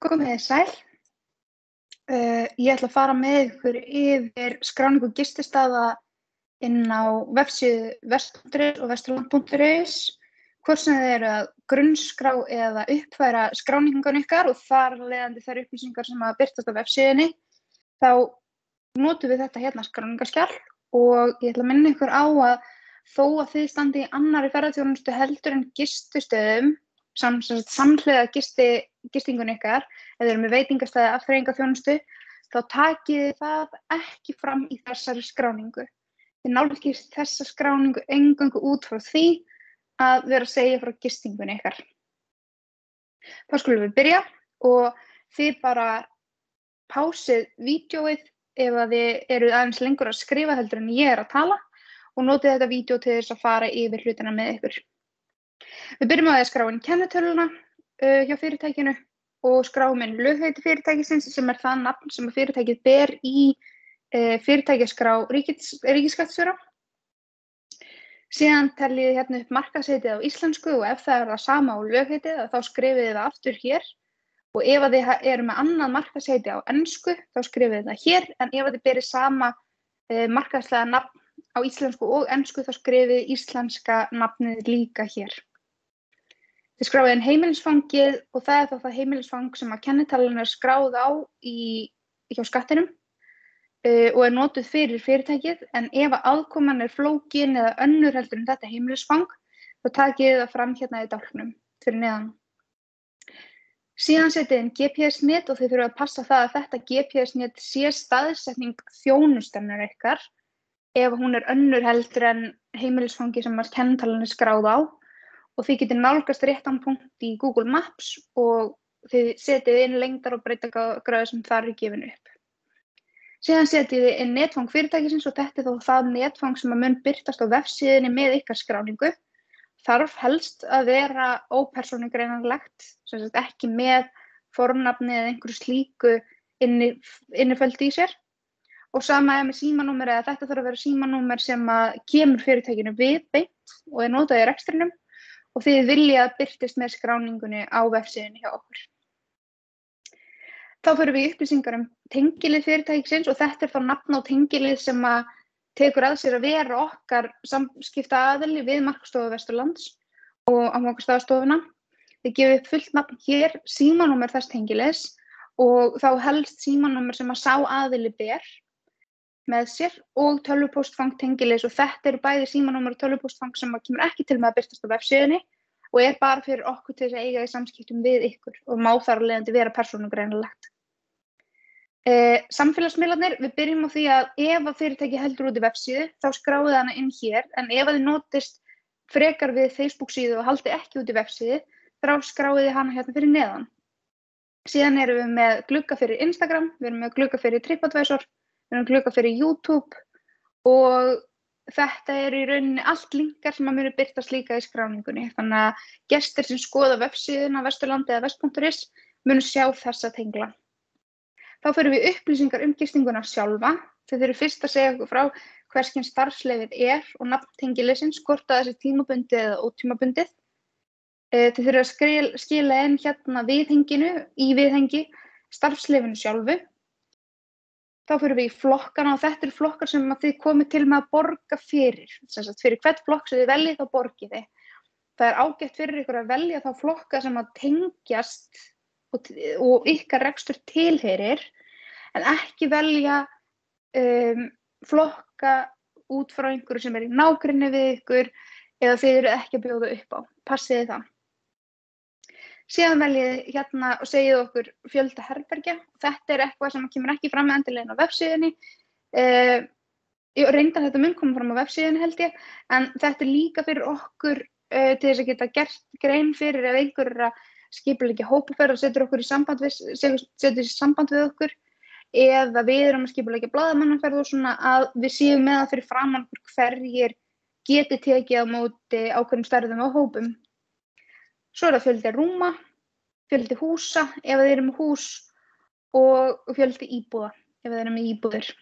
Komið þið sæl. Ég ætla að fara með ykkur yfir skráningu gististaða inn á vefsíðu vest.is og vesturland.is, hvort sem þið eru að grunnskrá eða uppfæra skráningun ykkar og þar af leiðandi þær upplýsingar sem að birtast á vefsíðunni, þá notum við þetta hérna skráningarskjal og ég ætla að minna ykkur á að þó að þið standi í annarri ferðaþjónustu heldur en gististöðum, samhliða gistingun ykkar, ef þið eru með veitingastæði afþreyingarþjónustu, þá takið þið það ekki fram í þessari skráningu. Þið nálgist þessa skráningu eingöngu út frá því að vera að segja frá gistingunni ykkar. Þá skulum við byrja og þið bara pásið vídeóið ef að þið eru aðeins lengur að skrifa heldur en ég er að tala og notið þetta vídeó til þess að fara yfir hlutina með ykkur. Við byrjum á því að skrá inn kennitöluna hjá fyrirtækinu og skráum inn lögheiti fyrirtækisins sem er það nafn sem fyrirtækið ber í fyrirtækjaskrá ríkisskattstjóra. Síðan teljið þið hérna upp markaðsheitið á íslensku og ef það er það sama á lögheitið þá skrifið þið það aftur hér og ef að þið eru með annað markaðsheiti á ensku þá skrifið þið það hér en ef að þið berið sama markaðslega nafn á íslensku og ensku þá skrifið þið íslenska nafnið líka hér. Þið skráið inn heimilisfangið og það er þá það heimilisfang sem að kennitalan er skráð á hjá skattinum og er notuð fyrir fyrirtækið en ef að aðkoman er flókin eða önnur heldur en þetta heimilisfang þá takið þið það fram hérna í dálknum fyrir neðan. Síðan setið inn GPS-net og þið þurfum að passa það að þetta GPS-net sé staðsetning þjónustunnar ykkar ef hún er önnur heldur en heimilisfangi sem að kennitalan er skráð á. Og þið getið nálgast réttan punkt í Google Maps og þið setið inn lengdar og breytagráðu sem þar er gefin upp. Síðan setið þið inn netfang fyrirtækisins og þetta er þá það netfang sem að mun birtast á vefsíðunni með ykkar skráningu. Þarf helst að vera ópersónugreinanlegt, sem sagt ekki með fornafni eða einhverju slíku inniföldu í sér. Og sama er með símanúmer eða þetta þarf að vera símanúmer sem að kemur fyrirtækinu við beint og er notað í rekstrinum. Og þið viljið að birtist með skráningunni á vefsíðunni hjá okkur. Þá förum við upplýsingar tengilið fyrirtækisins og þetta er þá nafn á tengilið sem að tekur að sér að vera okkar samskiptaaðili við Markaðsstofu Vesturlands og Áfangastofustofuna. Þið gefið upp fullt nafn hér, símanúmer þess tengiliðs og þá helst símanúmer sem að sá aðili ber með sér og tölvupóstfang tengiliðs og þetta eru bæði símanúmer og tölvupóstfang sem kemur ekki til með að birtast á vefsíðunni og er bara fyrir okkur til þess að eiga í samskiptum við ykkur og má þar af leiðandi vera persónugreinanlegt. Samfélagsmiðlarnir, við byrjum á því að ef að fyrirtæki heldur út í vefsíðu þá skráið hana inn hér en ef að þið notist frekar við Facebook síðu og haldið ekki út í vefsíðu þá skráið þið hana hérna fyrir neðan. Síðan erum við með glugga fyrir Instagram, við erum með glugga fyrir TripAdvisor, við erum glugga fyrir YouTube og þetta eru í rauninni allt linkar sem að munu birtast líka í skráningunni. Þannig að gestir sem skoða vefsíðuna Vesturland eða vest.is munu sjá þessa tengla. Þá förum við upplýsingar gistinguna sjálfa. Þið þurfum fyrst að segja okkur frá hvers kyns starfsleyfið er og nafn tengiliðsins, hvort að þessi tímabundið eða ótímabundið. Þið þurfum að skila inn hérna viðhenginu í viðhengi starfsleyfinu sjálfu. Þá fyrir við í flokkana og þetta eru flokkar sem þið komið til með að borga fyrir. Sem sagt, fyrir hvert flokk sem þið veljið þá borgið þið. Það er ágætt fyrir ykkur að velja þá flokka sem að tengjast og ykkar rekstur tilheyrir en ekki velja flokka út frá einhverju sem er í nágrenni við ykkur eða þið eru ekki að bjóða upp á. Passið það. Síðan veljið hérna og segið okkur fjölda herbergja. Þetta er eitthvað sem kemur ekki fram endilega á vefsíðunni. Reyndar þetta mun koma fram á vefsíðunni held ég, en þetta er líka fyrir okkur til þess að geta gert grein fyrir ef einhver er að skipuleggja hópaferð og setur okkur í samband við okkur eða við erum að skipuleggja blaðamannaferð og svona að við séum með það fyrir framan hverjir geti tekið á móti ákveðnum stærðum og hópum. Svo er það fjöldi rúma, fjöldi húsa ef þið eru með hús og fjöldi íbúða ef þið eru með íbúðir.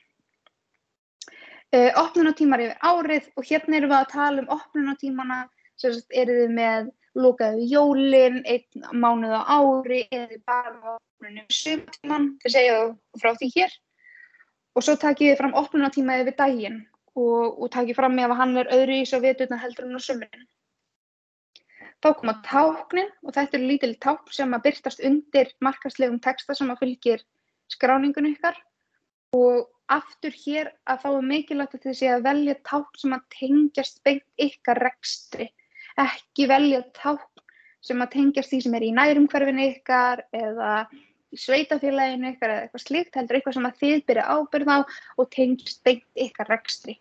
Opnunartímar yfir árið og hérna erum við að tala opnunartímana, sem sagt eru þið með lokaði við jólin, 1 mánuð á ári eða bara á opnunum sumartímann, þeir segja frá því hér. Og svo takið þið fram opnunartíma yfir daginn og takið fram ef hann öðruvísi á veturna heldur en á sumrin. Þá koma táknin og þetta eru lítil tákn sem birtast undir markaðslegum texta sem fylgir skráningunni ykkar. Og aftur hér að þá mikilvægt að þið séu að velja tákn sem tengjast beint ykkar rekstri. Ekki velja tákn sem tengjast því sem í nærumhverfinu ykkar eða í sveitarfélaginu ykkar eða eitthvað slíkt, heldur eitthvað sem þið beri ábyrgð á og tengjast beint ykkar rekstri.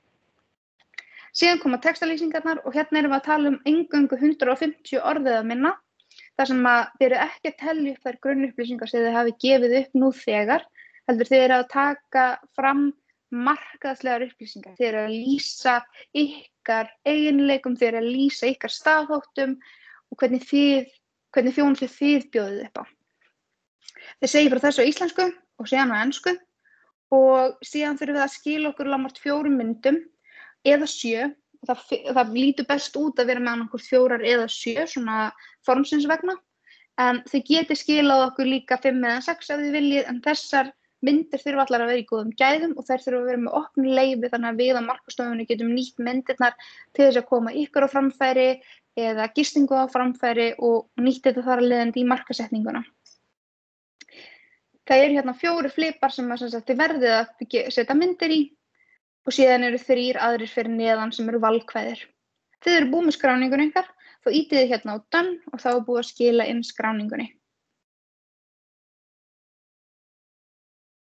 Síðan koma textalýsingarnar og hérna erum við að tala eingöngu 150 orð eða minna, þar sem þið eru ekki að telja upp þær grunnupplýsingar sem þið hafi gefið upp nú þegar, heldur þið eru að taka fram markaðslegar upplýsingar. Þið eru að lýsa ykkar eiginleikum, þið eru að lýsa ykkar staðháttum og hvernig þjónustu þið bjóðið upp á. Þið segir frá þessu á íslensku og síðan á ensku og síðan þurfum við að skila okkur lágmarkt 4 myndum eða 7. Það lítur best út að vera með annað 4 eða 7 svona formsins vegna. En þið getið skilað okkur líka 5 eða 6 ef þið viljið, en þessar myndir þurfa allar að vera í góðum gæðum og þær þurfa að vera með opnu leyfi þannig að við á markaðsstofunni getum nýtt myndirnar til þess að koma ykkur á framfæri eða gistingu á framfæri og nýtt þetta þar að leiðandi í markaðssetninguna. Það eru hérna 4 flipar sem þið verðið að setja myndir í og síðan eru 3 aðrir fyrir neðan sem eru valkvæðir. Þið eru búið með skráningunni ykkar, þá ítið þið hérna á done og þá er búið að skila inn skráningunni.